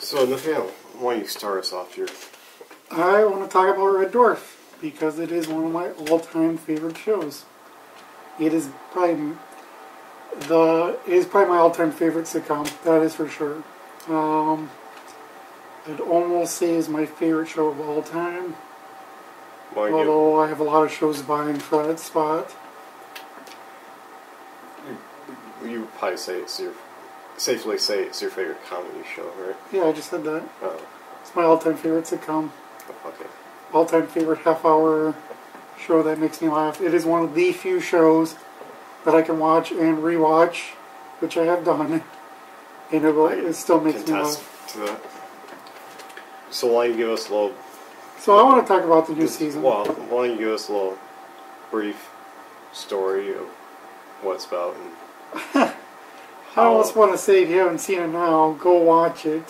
So, Nathaniel, why don't you start us off here? I want to talk about Red Dwarf because it is one of my all-time favorite shows. It is probably my all-time favorite sitcom. That is for sure. I'd almost say is my favorite show of all time. Although I have a lot of shows vying for that spot. You would probably say safely say it's your favorite comedy show, right? Yeah, I just said that. Oh. It's my all-time favorite sitcom. Okay. All-time favorite half-hour show that makes me laugh. It is one of the few shows that I can watch and rewatch, which I have done, and it still makes me laugh. To that. So why don't you give us a little... So I want to talk about the new season. Well, why don't you give us a little brief story of what it's about and I almost want to say if you haven't seen it now, go watch it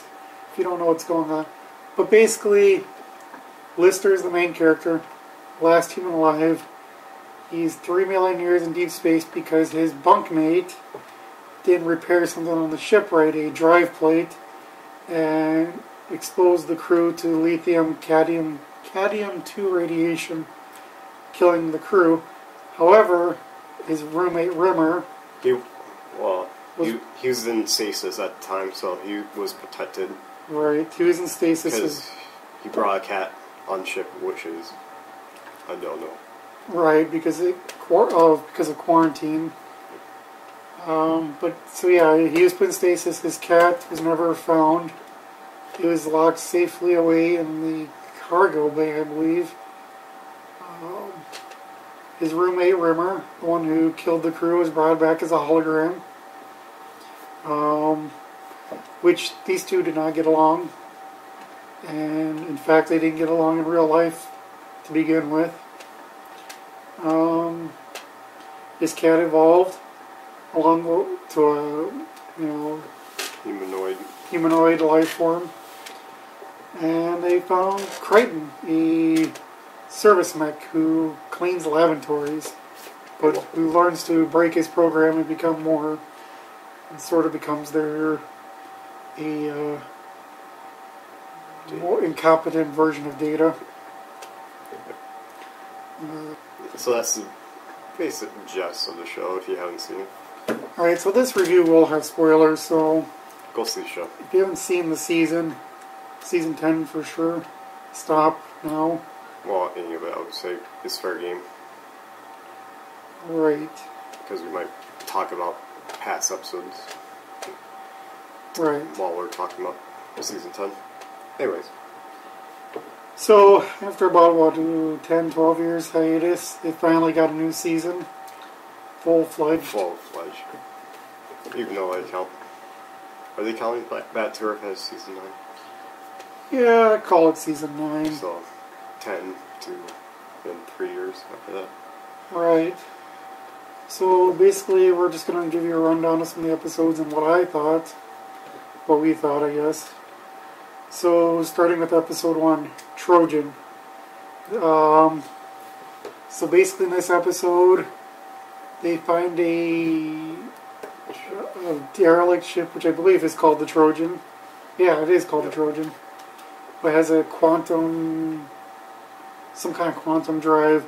if you don't know what's going on. But basically, Lister is the main character, last human alive. He's 3 million years in deep space because his bunkmate didn't repair something on the ship right, a drive plate, and exposed the crew to lithium cadmium-2 radiation, killing the crew. However, his roommate Rimmer... He was in stasis at the time, so he was protected. Right, he was in stasis. Because he brought a cat on ship, which is... I don't know. Right, because of quarantine. He was put in stasis. His cat was never found. It was locked safely away in the cargo bay, I believe. His roommate Rimmer, the one who killed the crew, was brought back as a hologram. Which these two did not get along. And in fact, they didn't get along in real life to begin with. His cat evolved to a humanoid life form, and they found Crichton, a service mech who cleans lavatories, but who learns to break his program and become more, and sort of becomes a more incompetent version of Data. So that's the basic gist of the show, if you haven't seen it. Alright, so this review will have spoilers, so... Go see the show. If you haven't seen the season 10 for sure, stop now. Well, any of it, I would say, is fair game. Right. Because we might talk about past episodes. Right. While we're talking about season 10. Anyways. So, after about, 10, 12 years hiatus, they finally got a new season. Full-fledged. Even though they count... Are they counting Bat Turf as season 9? Yeah, I call it season 9. So, 10 to then 3 years after that. Right. So, basically, we're just going to give you a rundown of some of the episodes and what we thought, I guess. So, starting with episode 1, Trojan. So basically in this episode, they find a derelict ship, which I believe is called the Trojan. Yeah, it is called the Trojan. But it has some kind of quantum drive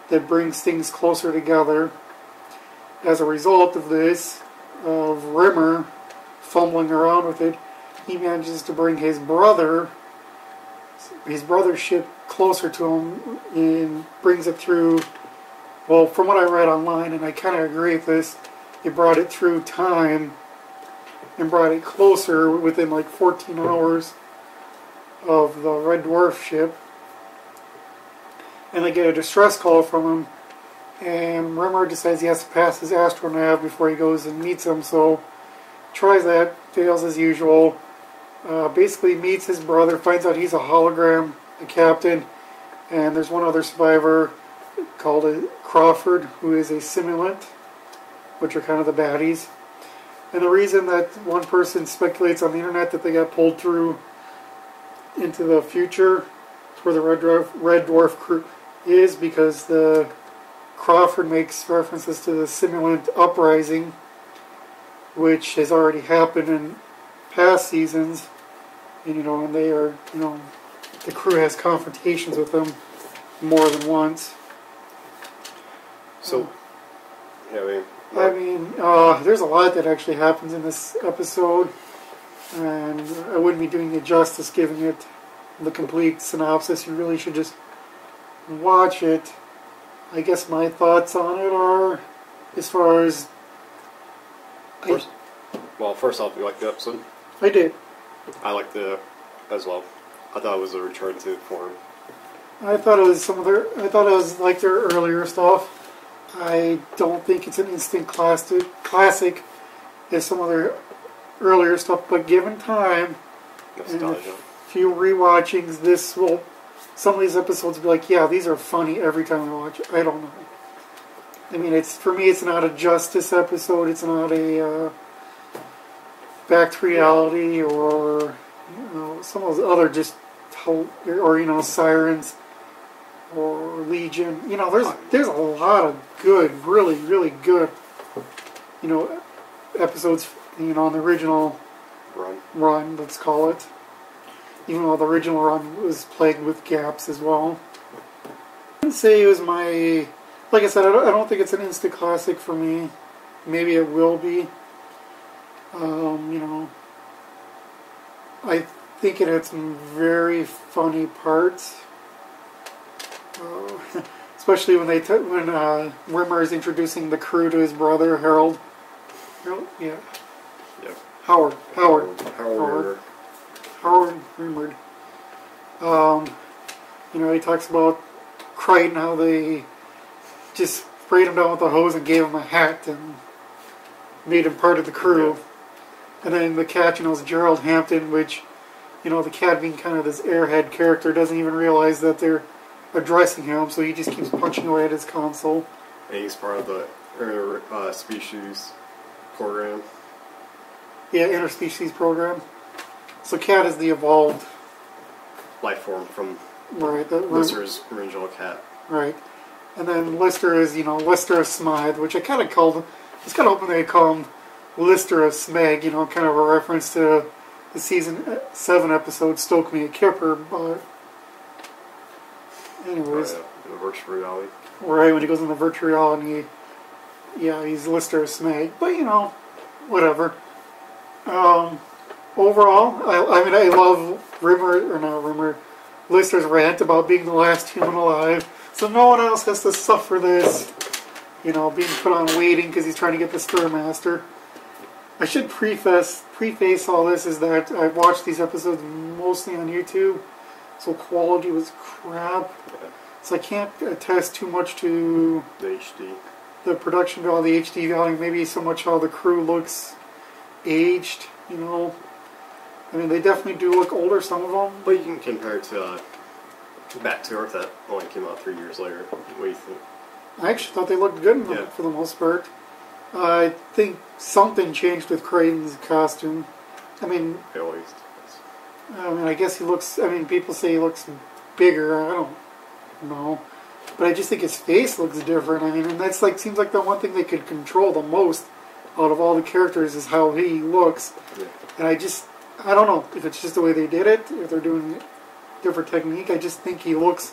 that brings things closer together. As a result of this, of Rimmer fumbling around with it, he manages to bring his brother's ship closer to him and brings it through, well, from what I read online, and I kind of agree with this, it brought it through time and brought it closer within like 14 hours of the Red Dwarf ship. And they get a distress call from him, and Rimmer decides he has to pass his astronav before he goes and meets him, so tries that, fails as usual. Basically meets his brother, finds out he's a hologram, the captain, and there's one other survivor called Crawford, who is a simulant, which are kind of the baddies. And the reason that one person speculates on the internet that they got pulled through into the future, where the Red Dwarf crew is, because the Crawford makes references to the simulant uprising, which has already happened in past seasons, and and they are the crew has confrontations with them more than once. So, yeah, there's a lot that actually happens in this episode, and I wouldn't be doing it justice giving it the complete synopsis. You really should just watch it. I guess my thoughts on it are, as far as... First off, you like the episode? I did. I liked it as well. I thought it was a return to form. I thought it was like their earlier stuff. I don't think it's an instant classic as some of their earlier stuff, but given time and a few rewatchings, some of these episodes will be like, yeah, these are funny every time I watch it. I don't know. I mean, for me, it's not a Justice episode. It's not a Back to Reality or some of those other Sirens or Legion. There's a lot of good, really, really good, episodes, on the original run, let's call it. Even though the original run was plagued with gaps as well. I wouldn't say it was like I said, I don't think it's an instant classic for me. Maybe it will be. I think it had some very funny parts. Especially when Rimmer is introducing the crew to his brother, Harold. Harold? Yeah. Yep. Howard. Howard Rimmer. He talks about Crichton, how they just sprayed him down with a hose and gave him a hat and made him part of the crew. Yeah. And then the cat, is Gerald Hampton, which, the cat being kind of this airhead character doesn't even realize that they're addressing him, so he just keeps punching away at his console. And he's part of the species program. Yeah, interspecies program. So cat is the evolved life form from Lister's original cat. Right. And then Lister is, Lister of Smythe, which I kind of called... I was kind of hoping they'd call him Lister of Smeg, kind of a reference to the season 7 episode Stoke Me a Kipper, but... Anyways. In the virtual reality. Right, when he goes in the virtual reality, he's Lister of Smeg. But, whatever. Overall, I love Lister's rant about being the last human alive, so no one else has to suffer this, being put on waiting because he's trying to get the Stirmaster. I should preface all this is that I watched these episodes mostly on YouTube, so quality was crap. Yeah. So I can't attest too much to the HD, the production value, the HD value, maybe so much how the crew looks aged, I mean, they definitely do look older, some of them. But you can compare it to Back to Earth that only came out 3 years later. What do you think? I actually thought they looked good enough for the most part. I think something changed with Crichton's costume. I mean, I guess he looks... people say he looks bigger. I don't know. But I just think his face looks different. And that's seems like the one thing they could control the most out of all the characters is how he looks. Yeah. And I don't know if it's just the way they did it, if they're doing a different technique. I just think he looks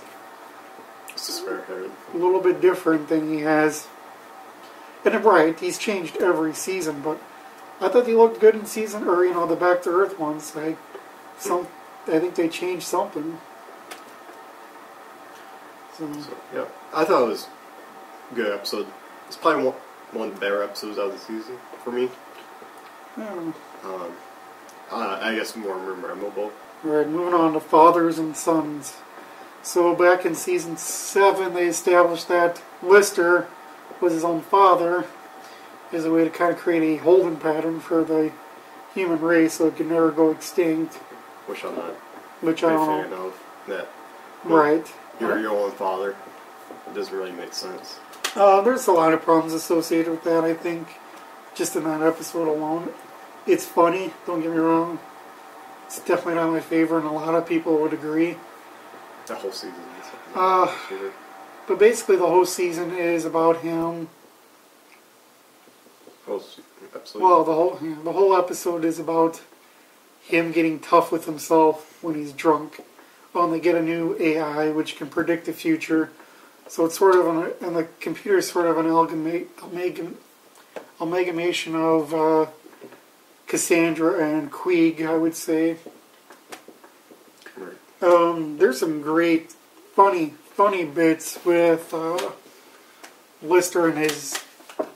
a little bit different than he has. And right, he's changed every season, but I thought he looked good in season, or the Back to Earth ones. I think they changed something. So yeah, I thought it was a good episode. It's probably one of the better episodes of the season for me. Yeah. I guess more memorable. Right, moving on to Fathers and Sons. So back in season 7, they established that Lister was his own father as a way to kind of create a holding pattern for the human race so it could never go extinct. Which I'm not a fan of. That. Right. You're your own father. It doesn't really make sense. There's a lot of problems associated with that, I think, just in that episode alone. It's funny, don't get me wrong. It's definitely not my favorite, and a lot of people would agree. The whole season is but basically the whole season is about him. Absolutely. Well, the whole episode is about him getting tough with himself when he's drunk. And they get a new AI which can predict the future. So it's sort of and the computer is sort of an amalgamation of Cassandra and Queeg, I would say. Right. There's some great, funny bits with Lister and his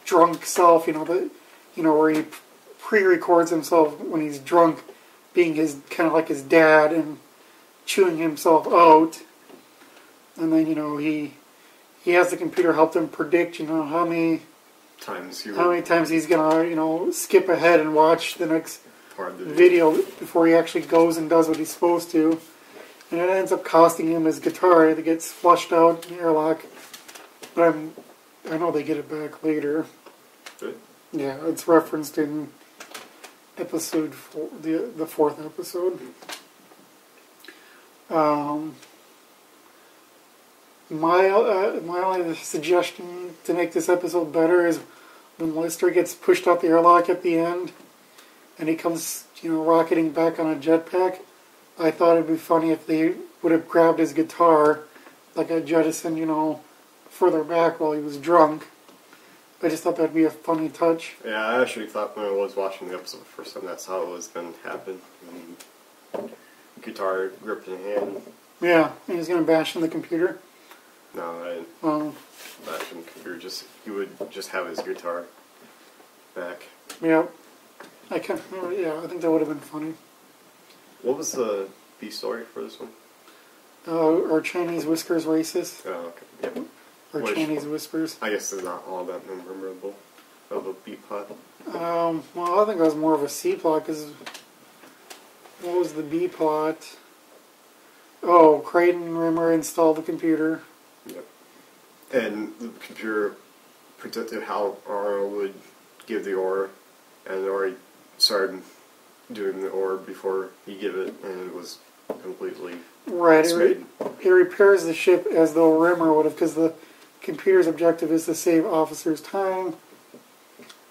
drunk self. Where he pre-records himself when he's drunk, being his kind of like his dad and chewing himself out, and then he has the computer help him predict how many times he's gonna skip ahead and watch the next part of the video before he actually goes and does what he's supposed to, and it ends up costing him his guitar that gets flushed out in the airlock. But I know they get it back later. Good. Yeah, it's referenced in episode 4, the 4th episode. My only suggestion to make this episode better is when Lister gets pushed out the airlock at the end, and he comes, rocketing back on a jetpack. I thought it'd be funny if they would have grabbed his guitar, like a jettison, further back while he was drunk. I just thought that'd be a funny touch. Yeah, I actually thought when I was watching the episode the first time that's how it was going to happen. Guitar gripped in hand. Yeah, and he's going to bash in the computer. No, I didn't. Bash in the computer. He would just have his guitar back. Yeah. I think that would have been funny. What was the B story for this one? Are Chinese whiskers racist? Oh, okay. Yep. Or Chinese whispers? I guess it's not all that memorable of a B plot. Well, I think that was more of a C plot, because what was the B plot? Oh, Creighton Rimmer installed the computer. Yep. And the computer predicted how Arnold would give the ore, and already started doing the ore before he gave it, and it was completely right. It repairs the ship as though Rimmer would have, because the computer's objective is to save officers time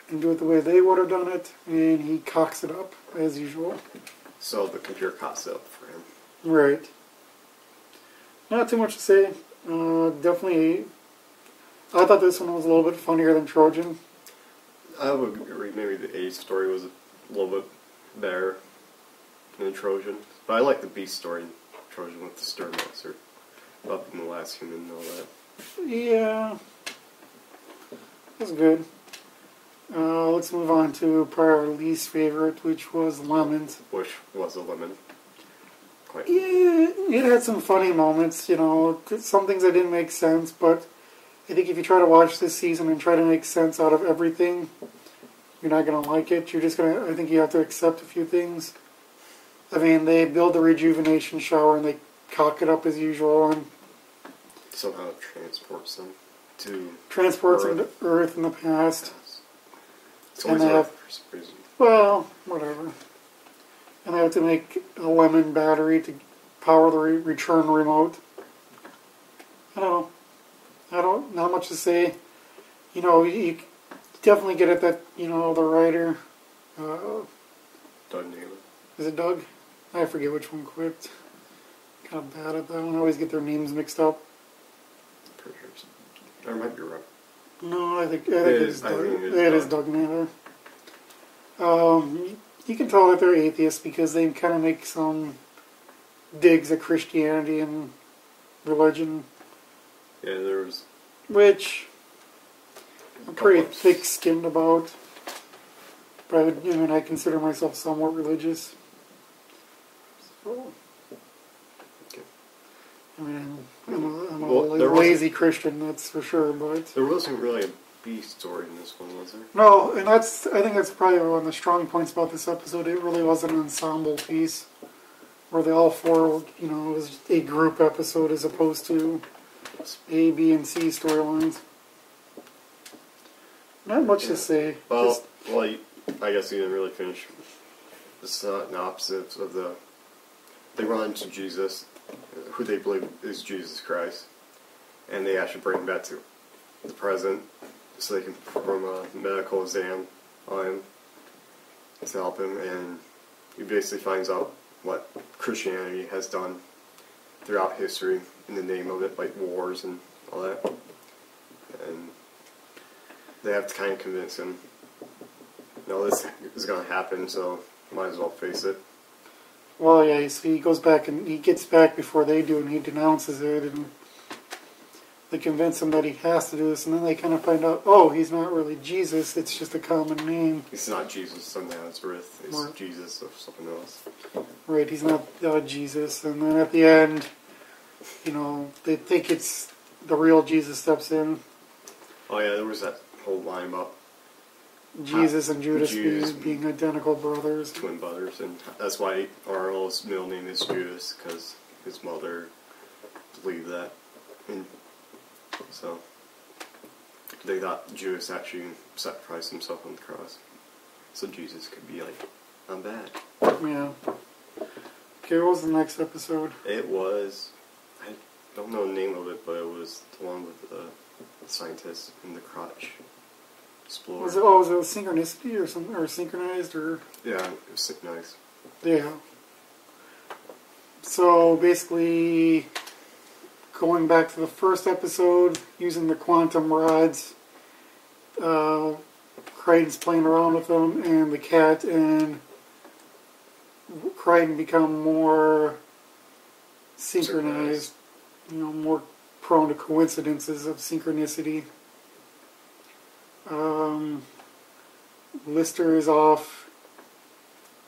and do it the way they would have done it, and he cocks it up as usual. So the computer cocks it up for him. Right. Not too much to say. Definitely, I thought this one was a little bit funnier than Trojan. I would agree. Maybe the A story was a little bit better than Trojan, but I like the B story in Trojan with the Stern Monster up in the last human and all that. Yeah, that's good. Let's move on to probably our least favorite, which was Lemons. Which was a lemon. Quite. Yeah, it had some funny moments, some things that didn't make sense, but I think if you try to watch this season and try to make sense out of everything, you're not going to like it. I think you have to accept a few things. I mean, they build the rejuvenation shower and they cock it up as usual, and Somehow transports them to Earth in the past. It's always and they Earth for some reason. Well, whatever. And they have to make a lemon battery to power the return remote. I don't not much to say. You definitely get it that, the writer, Doug Naylor. is it Doug? I forget which one quit. Kind of bad at that one. I always get their names mixed up. Pretty sure. I might be wrong. No, I think it is Doug. It is Doug Naylor. You can tell that they're atheists because they kind of make some digs at Christianity and religion. Yeah, there was... Which I'm pretty thick-skinned about. But I consider myself somewhat religious. So, Okay. I'm a lazy Christian, that's for sure. But there wasn't really a B story in this one, was there? No, and I think that's probably one of the strong points about this episode. It really was an ensemble piece where they all four, it was a group episode as opposed to A, B, and C storylines. Not much to say. Well, I guess you didn't really finish the synopsis of the... They run into Jesus, who they believe is Jesus Christ, and they actually bring him back to the present so they can perform a medical exam on him to help him, and he basically finds out what Christianity has done throughout history in the name of it, like wars and all that. And they have to kind of convince him, this is going to happen, so might as well face it. Well, yeah, so he goes back and he gets back before they do, and he denounces it, and they convince him that he has to do this, and then they kind of find out, oh, he's not really Jesus, it's just a common name. He's not Jesus of Nazareth, it's Jesus of something else. Right, he's not Jesus, and then at the end, they think it's the real Jesus steps in. Oh yeah, there was that whole line about Jesus and Judas being identical brothers. Twin brothers, and that's why Arnold's middle name is Judas, because his mother believed that. And so they thought Judas actually sacrificed himself on the cross. So Jesus could be like, I'm bad. Yeah. Okay, what was the next episode? It was, I don't know the name of it, but it was the one with the scientist in the crotch explorer. Was it synchronicity or something, or synchronized, or? Yeah, it was synchronized. Yeah. So basically, going back to the first episode, using the quantum rods, Crichton's playing around with them, and the cat and Crichton become more synchronized, more prone to coincidences of synchronicity. Lister is off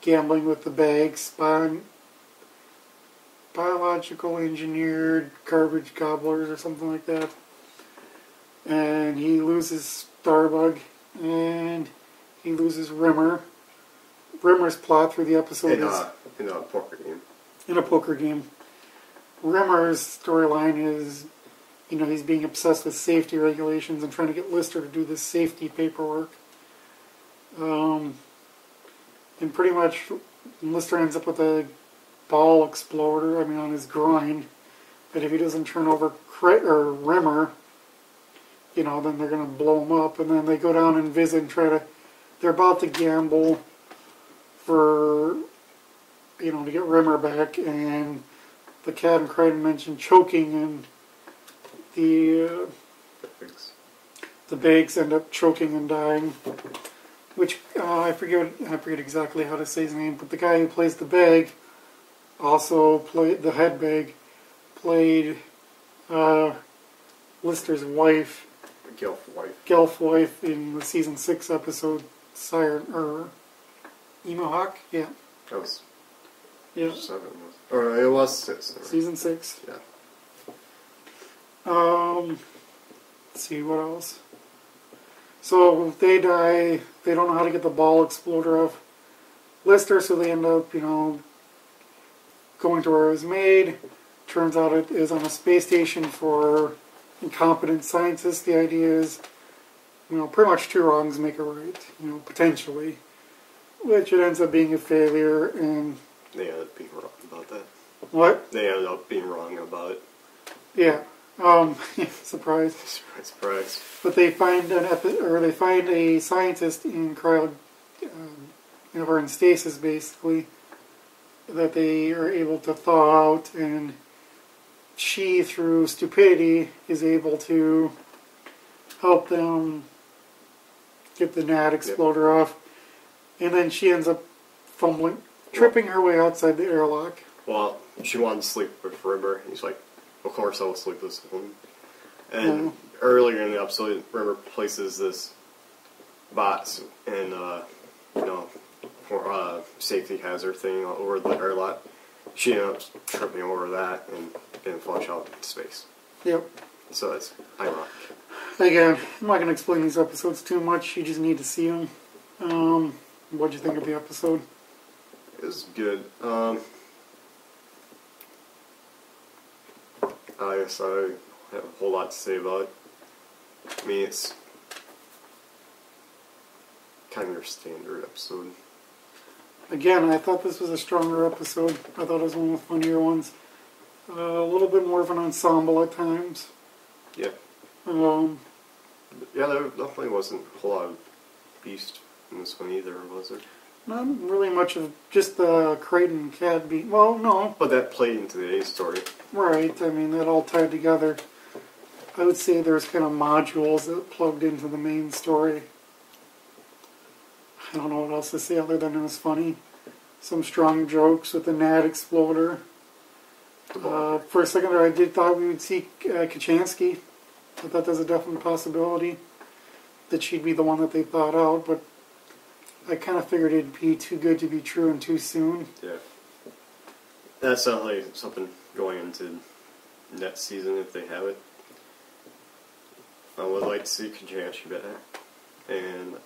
gambling with the bags, biological engineered garbage gobblers or something like that. And he loses Starbug, and he loses Rimmer. Rimmer's plot through the episode is... In a poker game. In a poker game. Rimmer's storyline is, he's being obsessed with safety regulations and trying to get Lister to do this safety paperwork. And pretty much Lister ends up with a ball exploder, on his groin, that if he doesn't turn over Rimmer, then they're going to blow him up. And then they go down and visit and they're about to gamble for, to get Rimmer back, and the cat and Crichton mentioned choking, and the Bags end up choking and dying, which I forget exactly how to say his name, but the guy who plays the Bag also played the head Bag, played Lister's wife, Gelf wife in the season 6 episode Siren or Emo Hawk, yeah. That was 7, or it was 6. Season 6. Yeah. Let's see, what else? So they die, they don't know how to get the ball exploder off Lister, so they end up, going to where it was made. Turns out it is on a space station for incompetent scientists. The idea is, pretty much 2 wrongs make a right, potentially. Which it ends up being a failure, and... They ended up being wrong about that. What? They ended up being wrong about it. Yeah. Surprise. Surprise. But they find they find a scientist in or in stasis, basically, that they are able to thaw out, and she, through stupidity, is able to help them get the NAD exploder off, and then she ends up tripping her way outside the airlock. Well, she wanted to sleep with Rimmer. He's like, of course I will sleep with this woman. And earlier in the episode, Rimmer places this box and, for safety hazard thing over the airlock. She ended up tripping over that and getting flushed out into space. Yep. So it's ironic. Again, I'm not going to explain these episodes too much. You just need to see them. What'd you think of the episode? It was good. I guess I have a whole lot to say about it. I mean, it's kind of your standard episode. Again, I thought this was a stronger episode. I thought it was one of the funnier ones. A little bit more of an ensemble at times. Yeah. Yeah, there definitely wasn't a whole lot of beast in this one either, was there? Not really much of just the Creighton Cat beat. Well, no. But that played into the A story. Right. I mean, that all tied together. I would say there's kind of modules that plugged into the main story. I don't know what else to say other than it was funny. Some strong jokes with the Gnat Exploder. For a second there, I did thought we would see Kachansky. I thought there's a definite possibility that she'd be the one that they thought out, but I kind of figured it'd be too good to be true and too soon. Yeah. That's definitely something going into next season if they have it. I would like to see Kachansky back. And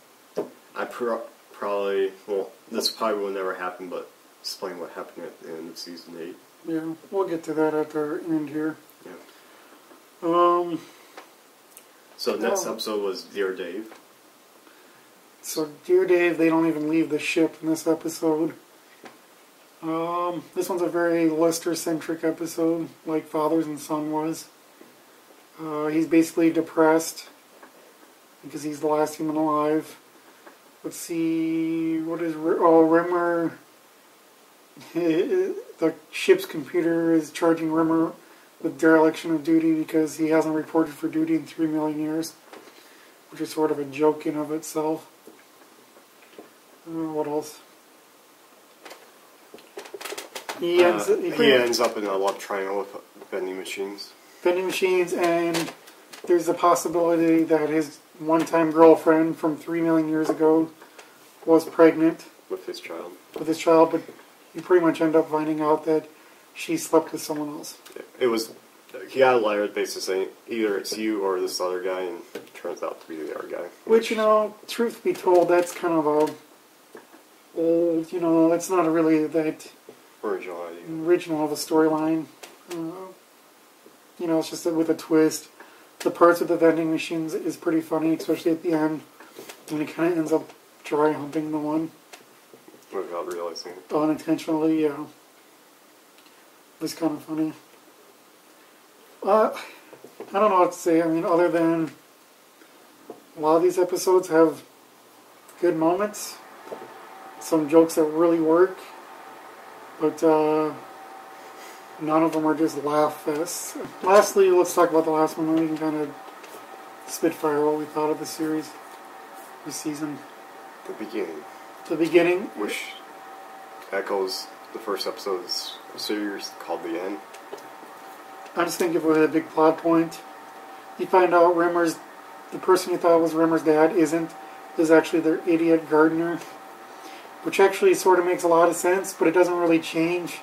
I probably, well, this probably will never happen, but explain what happened at the end of season 8. Yeah, we'll get to that at the end here. Yeah. So next episode was Dear Dave. So Dear Dave, they don't even leave the ship in this episode. This one's a very Lester-centric episode, like Fathers and Son was. He's basically depressed because he's the last human alive. Let's see, what is... Rimmer... The ship's computer is charging Rimmer with dereliction of duty because he hasn't reported for duty in 3 million years, which is sort of a joke in of itself. What else? He ends up in a love triangle with vending machines. Vending machines, and there's a possibility that his one-time girlfriend from 3 million years ago was pregnant. With his child. With his child, but you pretty much end up finding out that she slept with someone else. It was, he got a letter basically saying either it's you or this other guy, and it turns out to be the other guy. Which, truth be told, that's kind of a old, that's not really that original of a storyline. It's just with a twist. The parts with the vending machines is pretty funny, especially at the end, when he kind of ends up dry humping the one. Without realizing it. Unintentionally, yeah. It was kind of funny. I don't know what to say. I mean, other than a lot of these episodes have good moments, some jokes that really work, but none of them are just laugh fests. Lastly, let's talk about the last one, and we can kind of spitfire what we thought of the series, this season. The beginning. The beginning. Which echoes the first episode of this series called The End. I just think if we had a big plot point, you find out the person you thought was Rimmer's dad is actually their idiot gardener, which actually sort of makes a lot of sense, but it doesn't really change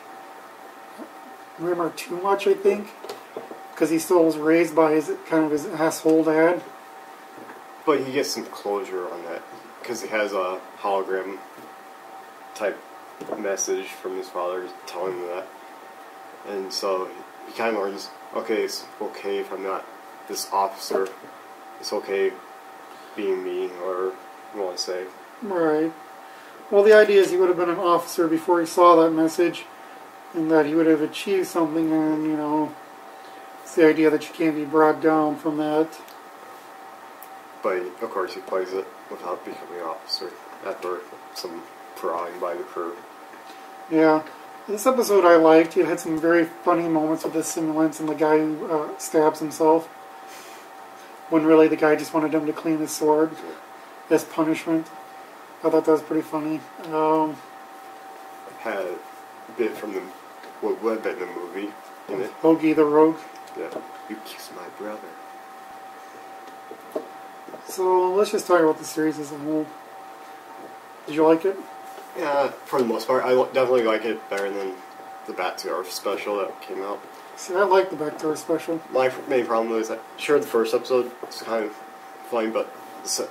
Rimmer too much, I think, because he still was raised by his asshole dad. But he gets some closure on that, because he has a hologram type message from his father telling him that. And so he kind of learns, okay, it's okay if I'm not this officer. It's okay being me, or you want to say. Right. Well, the idea is he would have been an officer before he saw that message, and that he would have achieved something, and, it's the idea that you can't be brought down from that. But, of course, he plays it without becoming an officer after some prying by the crew. Yeah. This episode I liked. It had some very funny moments with the simulants and the guy who stabs himself, when really the guy just wanted him to clean his sword as punishment. I thought that was pretty funny. Had a bit from what would have been the movie in it. Hoagie the Rogue. Yeah. You kissed my brother. So let's just talk about the series as a whole. Did you like it? Yeah, for the most part. I definitely like it better than the Back to Earth special that came out. See, I like the Back to Earth special. My main problem is that, sure, the first episode was kind of funny, but the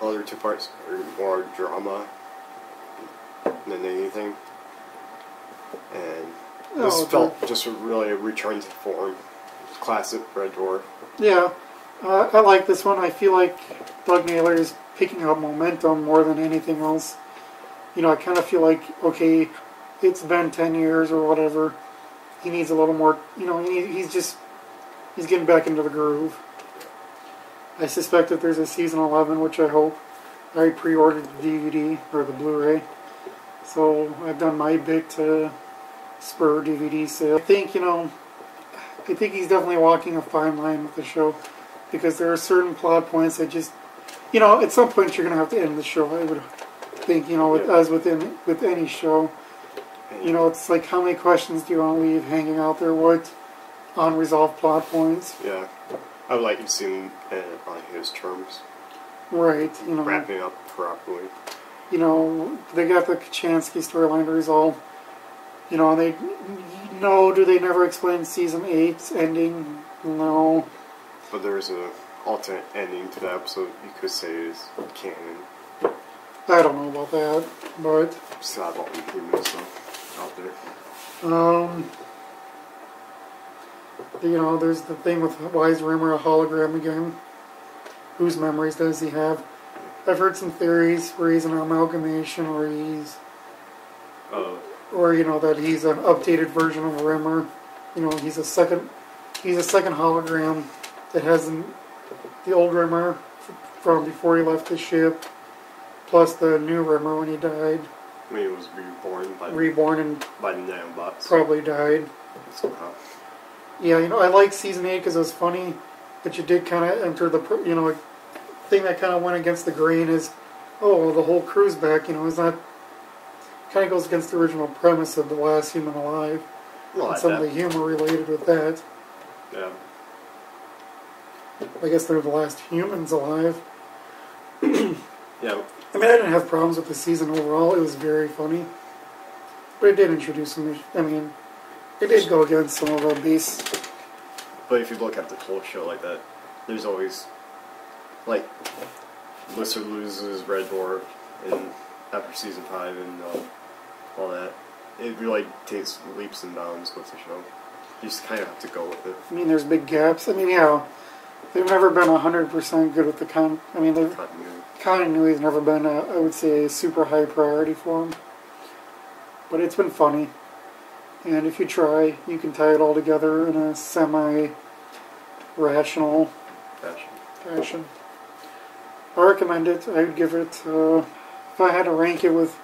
other two parts are more drama than anything. And this felt just really a return to form. Classic Red Dwarf. Yeah, I like this one. I feel like Doug Naylor is picking up momentum more than anything else. I kind of feel like, okay, it's been 10 years or whatever. He needs a little more, he's getting back into the groove. I suspect that there's a season 11, which I hope. I pre-ordered the DVD, or the Blu-ray. So I've done my bit to spur DVD sale. I think he's definitely walking a fine line with the show, because there are certain plot points that just, at some point you're going to have to end the show, I would think, as with any show. It's like, how many questions do you want to leave hanging out there with unresolved plot points? Yeah. I would like to see him on his terms. Right, Wrapping up properly. They got the Kachansky storyline to resolve. Do they never explain season 8's ending? No. But there's an alternate ending to that episode you could say is canon. I don't know about that, but... Still have all the human stuff out there. There's the thing with why is Rimmer a hologram again? Whose memories does he have? I've heard some theories where he's an amalgamation, or he's... that he's an updated version of Rimmer. He's a second hologram that has the old Rimmer from before he left the ship, plus the new Rimmer when he died. When he was reborn by the nanobots. Probably died. Somehow. Yeah, I like season 8 because it was funny, but you did kind of enter the, thing that kind of went against the grain is, the whole crew's back, it's not, kind of goes against the original premise of The Last Human Alive. Well, and some of the humor related with that. Yeah. I guess they're the last humans alive. Yeah. I mean, I didn't have problems with the season overall. It was very funny. But it did introduce some... it did go against some of our base. But if you look at the whole show like that, there's always... Like, Lister loses Red Dwarf after season 5 and all that. It really takes leaps and bounds with the show. You just kind of have to go with it. I mean, there's big gaps. I mean, yeah, they've never been 100% good with the continuity's never been, I would say, a super high priority for them. But it's been funny. And if you try, you can tie it all together in a semi-rational fashion. I recommend it. I would give it, if I had to rank it with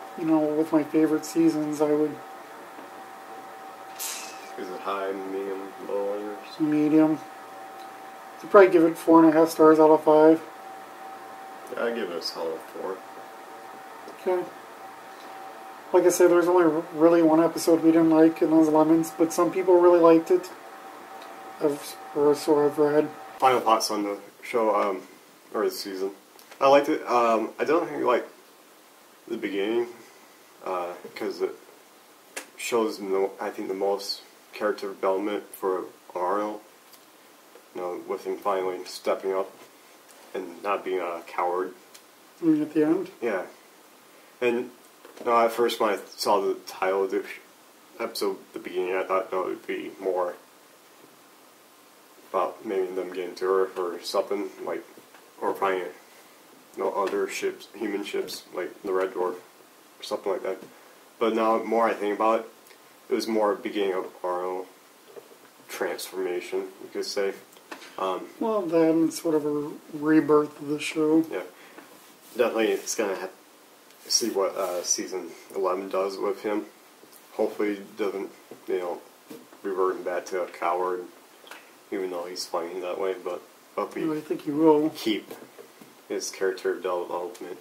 my favorite seasons, I would... Is it high, medium, low on yours? Medium. I'd probably give it 4.5 stars out of 5. Yeah, I'd give it a solid 4. Okay. Like I said, there's only really one episode we didn't like, and those Lemons, but some people really liked it. So I've read. Final thoughts on the show, or the season. I liked it. I don't think I liked the beginning, because it shows, I think, the most character development for Arnold. With him finally stepping up and not being a coward. At the end? Yeah. And at first when I saw the title of the episode at the beginning, I thought it would be more about maybe them getting to Earth or something, like, or finding other ships, human ships, like the Red Dwarf, or something like that. But now, the more I think about it, it was more beginning of our own transformation, you could say. Well, then it's sort of a rebirth of the show. Yeah. Definitely, it's going to have to see what season 11 does with him. Hopefully, he doesn't, revert back to a coward, even though he's fighting that way, but hopefully I think he will keep his character development.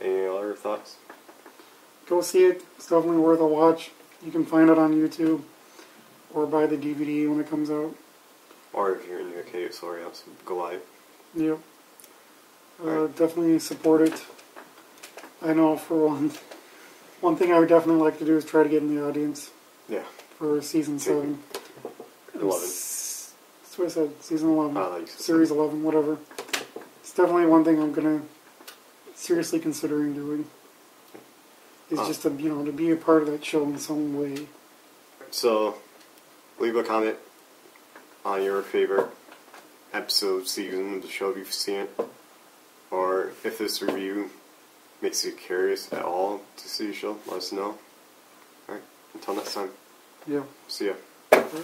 Any other thoughts? Go see it. It's definitely worth a watch. You can find it on YouTube or buy the DVD when it comes out. Or if you're in the UK, sorry, else go live. Yep. Right. Definitely support it. I know for one thing I would definitely like to do is try to get in the audience. Yeah. For season 7. 11. That's what I said. Season 11. Like Series 11, whatever. It's definitely one thing I'm going to seriously considering doing. Is just to, to be a part of that show in some way. So, leave a comment on your favorite episode, season of the show if you've seen it. Or if this review makes you curious at all to see the show, let us know. Alright, until next time. Yeah. See ya. Right.